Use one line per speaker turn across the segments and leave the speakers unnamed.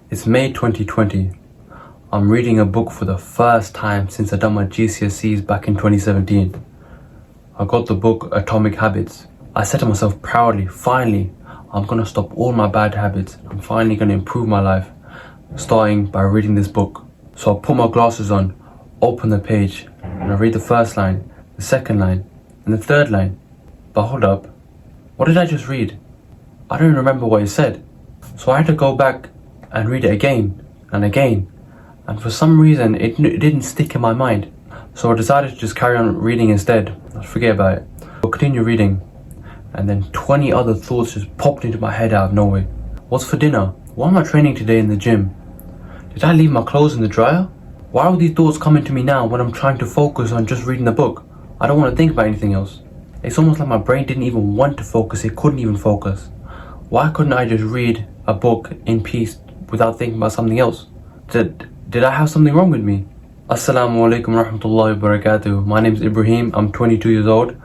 It's May 2020. I'm reading a book for the first time since I done my GCSEs back in 2017. I got the book Atomic Habits. I said to myself proudly, finally, I'm gonna stop all my bad habits. I'm finally gonna improve my life, starting by reading this book. So I put my glasses on, open the page, and I read the first line, the second line, and the third line. But hold up, what did I just read? I don't even remember what it said. So I had to go back and read it again and again. And for some reason, it didn't stick in my mind. So I decided to just carry on reading instead. I'll forget about it. I'll continue reading. And then 20 other thoughts just popped into my head out of nowhere. What's for dinner? What am I training today in the gym? Did I leave my clothes in the dryer? Why are these thoughts coming to me now when I'm trying to focus on just reading the book? I don't want to think about anything else. It's almost like my brain didn't even want to focus. It couldn't even focus. Why couldn't I just read a book in peace without thinking about something else? Did I have something wrong with me? Assalamu alaikum rahmatullahi wa barakatuh. My name is Ibrahim. I'm 22 years old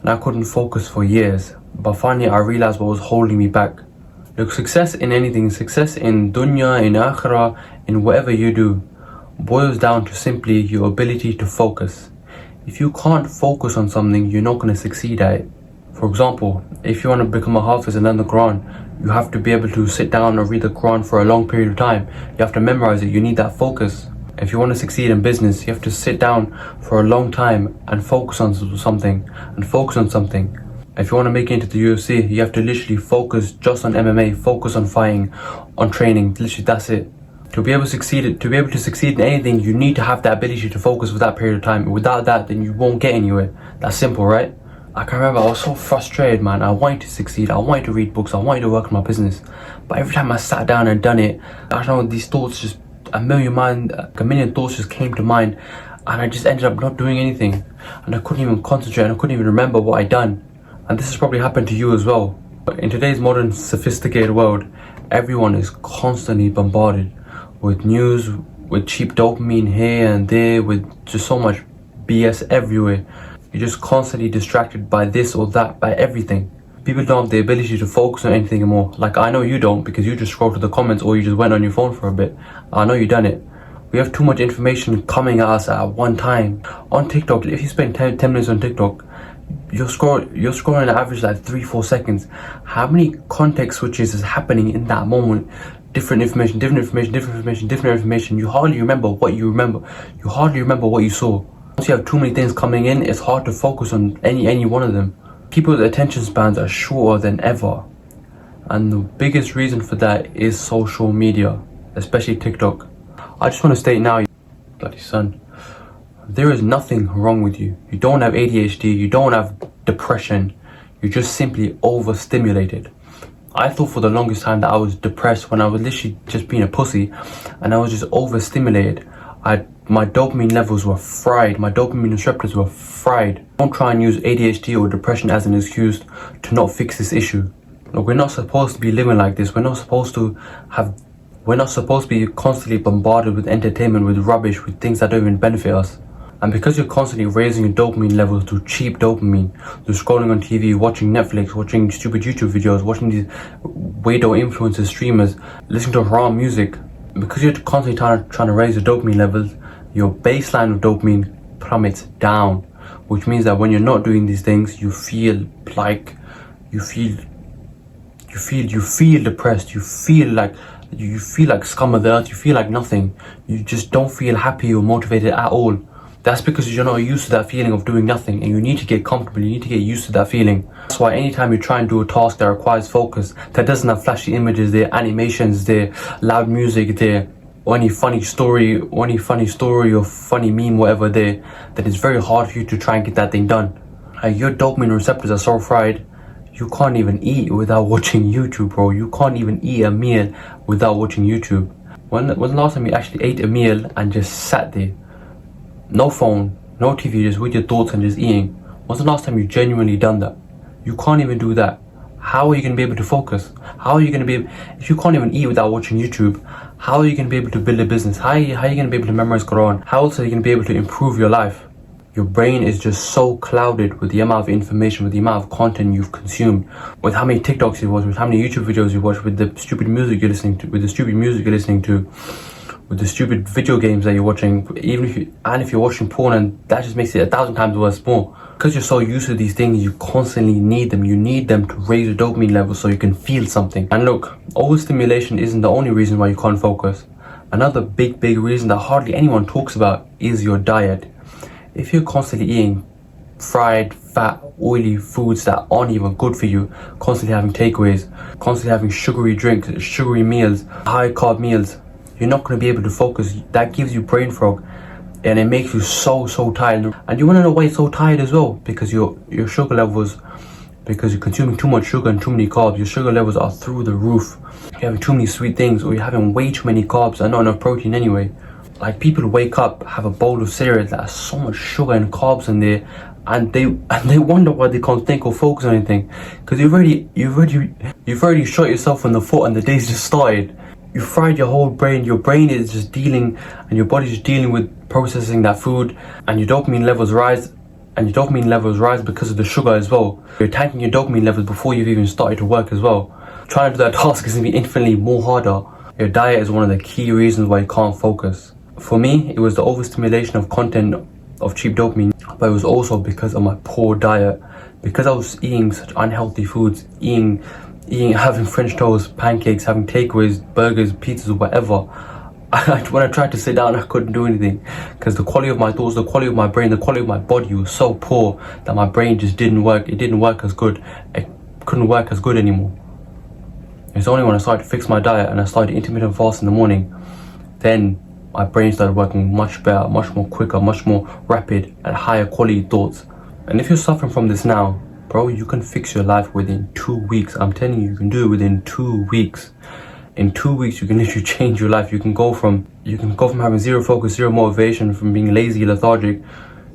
and I couldn't focus for years. But finally I realized what was holding me back. Look, success in anything, success in dunya, in akhirah, in whatever you do, boils down to simply your ability to focus. If you can't focus on something, you're not going to succeed at it. For example, if you want to become a hafiz and learn the Quran, you have to be able to sit down and read the Quran for a long period of time. You have to memorize it. You need that focus. If you want to succeed in business, you have to sit down for a long time and focus on something If you want to make it into the UFC, you have to literally focus just on MMA, focus on fighting, on training. Literally, that's it. To be able to succeed in anything, you need to have that ability to focus for that period of time. Without that, then you won't get anywhere. That's simple, right? I can remember I was so frustrated, man. I wanted to succeed. I wanted to read books. I wanted to work on my business. But every time I sat down and done it, I don't know, these thoughts just, a million thoughts just came to mind. And I just ended up not doing anything. And I couldn't even concentrate and I couldn't even remember what I'd done. And this has probably happened to you as well. But in today's modern, sophisticated world, everyone is constantly bombarded with news, with cheap dopamine here and there, with just so much BS everywhere. You're just constantly distracted by this or that, by everything. People don't have the ability to focus on anything anymore. Like, I know you don't, because you just scrolled to the comments or you just went on your phone for a bit. I know you done it. We have too much information coming at us at one time. On TikTok, if you spend 10 minutes on TikTok, you're scrolling on average like 3-4 seconds. How many context switches is happening in that moment? Different information. You hardly remember what you remember. You hardly remember what you saw. Once you have too many things coming in, it's hard to focus on any one of them. People's attention spans are shorter than ever. And the biggest reason for that is social media, especially TikTok. I just want to state now, bloody son, there is nothing wrong with you. You don't have ADHD, you don't have depression, you're just simply overstimulated. I thought for the longest time that I was depressed when I was literally just being a pussy and I was just overstimulated. My dopamine levels were fried, my dopamine receptors were fried. Don't try and use ADHD or depression as an excuse to not fix this issue. Look, we're not supposed to be living like this. We're not supposed to be constantly bombarded with entertainment, with rubbish, with things that don't even benefit us. And because you're constantly raising your dopamine levels through cheap dopamine, through scrolling on TV, watching Netflix, watching stupid YouTube videos, watching these weirdo influencers, streamers, listening to haram music, because you're constantly trying to raise your dopamine levels, your baseline of dopamine plummets down, which means that when you're not doing these things, you feel depressed, you feel like scum of the earth, you feel like nothing, you just don't feel happy or motivated at all. That's because you're not used to that feeling of doing nothing, and you need to get comfortable, you need to get used to that feeling. That's why anytime you try and do a task that requires focus, that doesn't have flashy images there, animations there, loud music there, or any funny story or funny meme, whatever there, then it's very hard for you to try and get that thing done. Your dopamine receptors are so fried, you can't even eat without watching YouTube, bro. You can't even eat a meal without watching YouTube. When the last time you actually ate a meal and just sat there? No phone, no TV, just with your thoughts and just eating. When's the last time you genuinely done that? You can't even do that. How are you going to be able to focus? How are you going to be, if you can't even eat without watching YouTube, how are you going to be able to build a business? How are you going to be able to memorize Quran? How else are you going to be able to improve your life? Your brain is just so clouded with the amount of information, with the amount of content you've consumed, with how many TikToks you watch, with how many YouTube videos you watch, with the stupid music you're listening to, with the stupid video games that you're watching, if you're watching porn, and that just makes it 1,000 times worse more. Because you're so used to these things, you constantly need them. You need them to raise your dopamine level so you can feel something. And look, overstimulation isn't the only reason why you can't focus. Another big reason that hardly anyone talks about is your diet. If you're constantly eating fried, fat, oily foods that aren't even good for you, constantly having takeaways, constantly having sugary drinks, sugary meals, high carb meals, you're not going to be able to focus. That gives you brain fog, and it makes you so tired. And you want to know why you're so tired as well? Because your sugar levels, because you're consuming too much sugar and too many carbs, your sugar levels are through the roof. You're having too many sweet things, or you're having way too many carbs and not enough protein anyway. Like, people wake up, have a bowl of cereal that has so much sugar and carbs in there, and they wonder why they can't think or focus on anything. Because you've already shot yourself in the foot, and the day's just started. You fried your whole brain. Your brain is just dealing, and your body's just dealing with processing that food, and your dopamine levels rise. And your dopamine levels rise because of the sugar as well. You're tanking your dopamine levels before you've even started to work as well. Trying to do that task is going to be infinitely more harder. Your diet is one of the key reasons why you can't focus. For me, it was the overstimulation of content of cheap dopamine, but it was also because of my poor diet. Because I was eating such unhealthy foods, having French toast, pancakes, having takeaways, burgers, pizzas, whatever. When I tried to sit down, I couldn't do anything, because the quality of my thoughts, the quality of my brain, the quality of my body was so poor that my brain just didn't work. It didn't work as good. It couldn't work as good anymore. It's only when I started to fix my diet and I started intermittent fast in the morning, then my brain started working much better, much more quicker, much more rapid, and higher quality thoughts. And if you're suffering from this now, bro, you can fix your life within 2 weeks. I'm telling you, you can do it within 2 weeks. In 2 weeks, you can literally change your life. You can go from having zero focus, zero motivation, from being lazy, lethargic,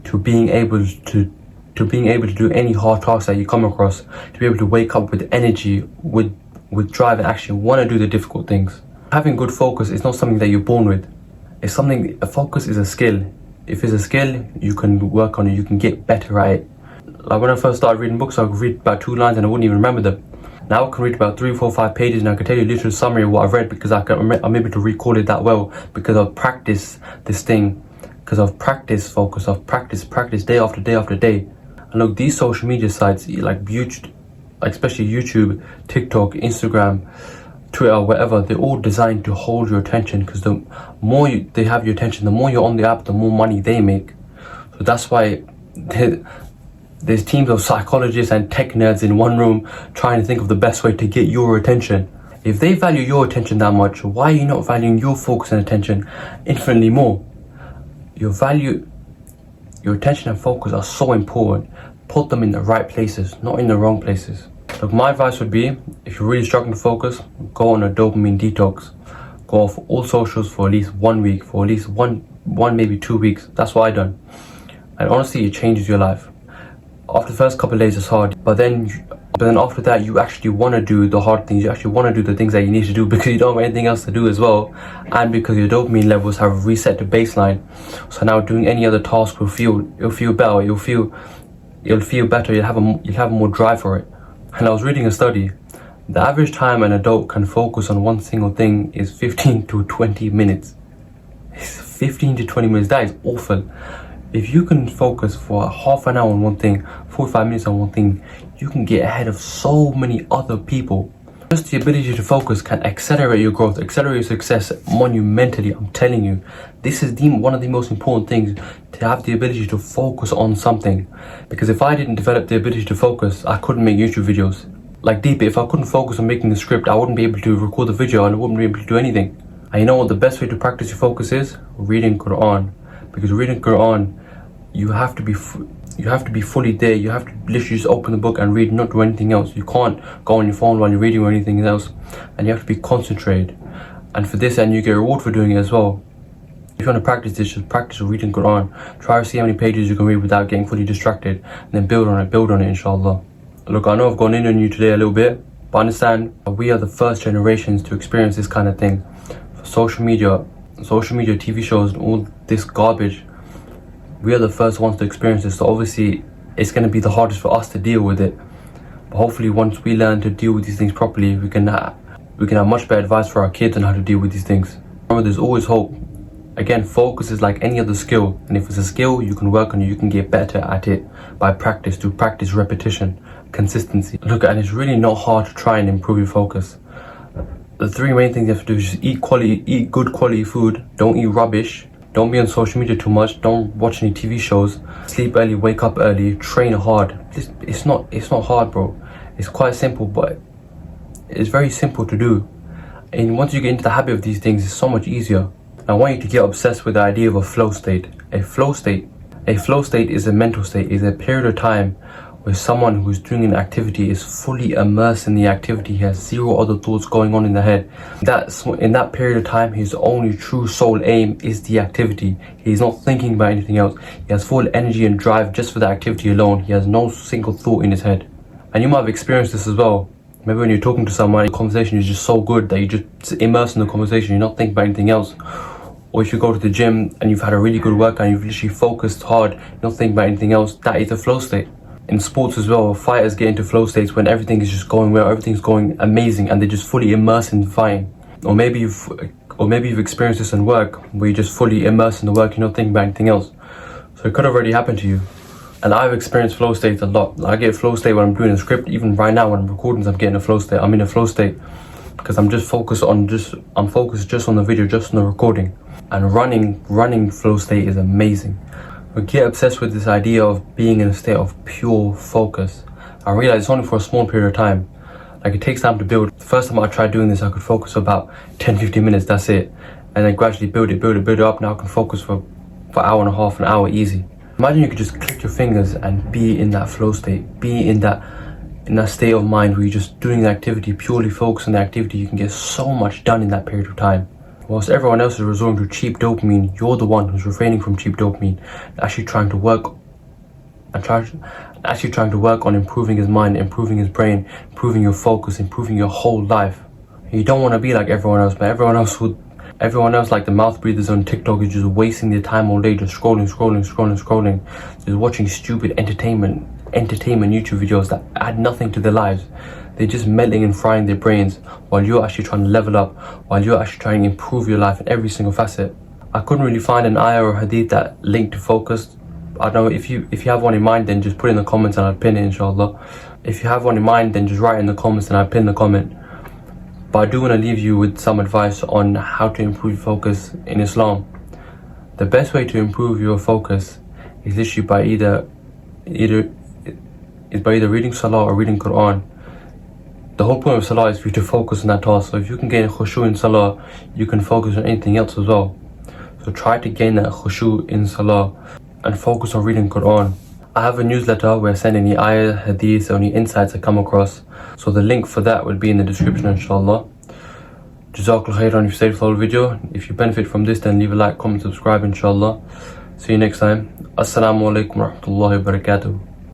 to being able to do any hard task that you come across, to be able to wake up with energy, with drive, and actually want to do the difficult things. Having good focus is not something that you're born with. A focus is a skill. If it's a skill, you can work on it, you can get better at it. Like, when I first started reading books, I could read about 2 lines and I wouldn't even remember them. Now I can read about 3, 4, 5 pages, and I can tell you a literal summary of what I've read, because I'm able to recall it that well, because I've practiced this thing, because I've practiced focus, I've practiced day after day after day. And look, these social media sites, like YouTube, especially YouTube, TikTok, Instagram, Twitter, whatever, they're all designed to hold your attention, because the more they have your attention, the more you're on the app, the more money they make. So that's why there's teams of psychologists and tech nerds in one room trying to think of the best way to get your attention. If they value your attention that much, why are you not valuing your focus and attention infinitely more? Your attention and focus are so important. Put them in the right places, not in the wrong places. Look, my advice would be, if you're really struggling to focus, go on a dopamine detox. Go off all socials for at least 1 week, for at least one maybe 2 weeks. That's what I done. And honestly, it changes your life. After the first couple of days, it's hard, but then after that, you actually want to do the hard things. You actually want to do the things that you need to do, because you don't have anything else to do as well, and because your dopamine levels have reset to baseline. So now doing any other task will feel better. You'll feel better. You'll have more drive for it. And I was reading a study. The average time an adult can focus on one single thing is 15 to 20 minutes. It's 15 to 20 minutes. That is awful. If you can focus for half an hour on one thing, 45 minutes on one thing, you can get ahead of so many other people. Just the ability to focus can accelerate your growth, accelerate your success monumentally. I'm telling you, this is one of the most important things, to have the ability to focus on something. Because if I didn't develop the ability to focus, I couldn't make YouTube videos. Like, deep, if I couldn't focus on making the script, I wouldn't be able to record the video, and I wouldn't be able to do anything. And you know what the best way to practice your focus is? Reading Quran. Because reading Quran, you have to be fully there. You have to literally just open the book and read, not do anything else. You can't go on your phone while you're reading or anything else, and you have to be concentrated. And for this, and you get a reward for doing it as well. If you want to practice this, just practice reading Quran. Try to see how many pages you can read without getting fully distracted, and then build on it, inshallah. Look, I know I've gone in on you today a little bit, but understand, we are the first generations to experience this kind of thing. For social media, TV shows, and all this garbage, We are the first ones to experience this, so obviously it's going to be the hardest for us to deal with it. But hopefully once we learn to deal with these things properly, we can have much better advice for our kids on how to deal with these things. Remember, there's always hope. Again, focus is like any other skill, and if it's a skill you can work on, you can get better at it by practice, through practice, repetition, consistency. Look, and it's really not hard to try and improve your focus. The three main things you have to do is just eat good quality food, don't eat rubbish, don't be on social media too much, don't watch any TV shows, sleep early, wake up early, train hard. It's not hard, bro. It's quite simple, but it's very simple to do. And once you get into the habit of these things, it's so much easier. I want you to get obsessed with the idea of a flow state. A flow state is a mental state, is a period of time where someone who's doing an activity is fully immersed in the activity. He has zero other thoughts going on in the head. In that period of time, his only true sole aim is the activity. He's not thinking about anything else. He has full energy and drive just for the activity alone. He has no single thought in his head. And you might have experienced this as well. Maybe when you're talking to someone, the conversation is just so good that you just immerse in the conversation, you're not thinking about anything else. Or if you go to the gym and you've had a really good workout and you've literally focused hard, you're not thinking about anything else, that is a flow state. In sports as well, fighters get into flow states when everything is just going well, everything's going amazing, and they're just fully immersed in fighting. Or maybe you've experienced this in work, where you're just fully immersed in the work, you're not thinking about anything else. So it could have already happened to you. And I've experienced flow states a lot. I get a flow state when I'm doing a script. Even right now when I'm recording, I'm getting a flow state. I'm in a flow state because I'm focused just on the video, just on the recording. And running flow state is amazing. But get obsessed with this idea of being in a state of pure focus. I realize it's only for a small period of time. Like, it takes time to build. The first time I tried doing this, I could focus for about 10-15 minutes, that's it. And then gradually build it up. Now I can focus for an hour and a half, an hour easy. Imagine you could just click your fingers and be in that flow state, be in that state of mind where you're just doing the activity, purely focused on the activity. You can get so much done in that period of time. Whilst everyone else is resorting to cheap dopamine, you're the one who's refraining from cheap dopamine, actually trying to work on improving his mind, improving his brain, improving your focus, improving your whole life. You don't want to be like everyone else, but everyone else, like the mouth breathers on TikTok, is just wasting their time all day, just scrolling, just watching stupid entertainment YouTube videos that add nothing to their lives. They're just melting and frying their brains while you're actually trying to level up, while you're actually trying to improve your life in every single facet. I couldn't really find an ayah or hadith that linked to focus. I don't know, if you have one in mind, then just put it in the comments and I'll pin it, inshallah. If you have one in mind, then just write in the comments and I'll pin the comment. But I do want to leave you with some advice on how to improve focus in Islam. The best way to improve your focus is literally by either reading Salah or reading Quran. The whole point of Salah is for you to focus on that task. So if you can gain khushu in Salah, you can focus on anything else as well. So try to gain that khushu in Salah and focus on reading Quran. I have a newsletter where I send any ayah, hadith, or any insights I come across. So the link for that will be in the description, inshallah. Jazakallah khairan if you stayed for the whole video. If you benefit from this, then leave a like, comment, subscribe, inshallah. See you next time. Assalamu alaikum wa rahmatullahi wa barakatuh.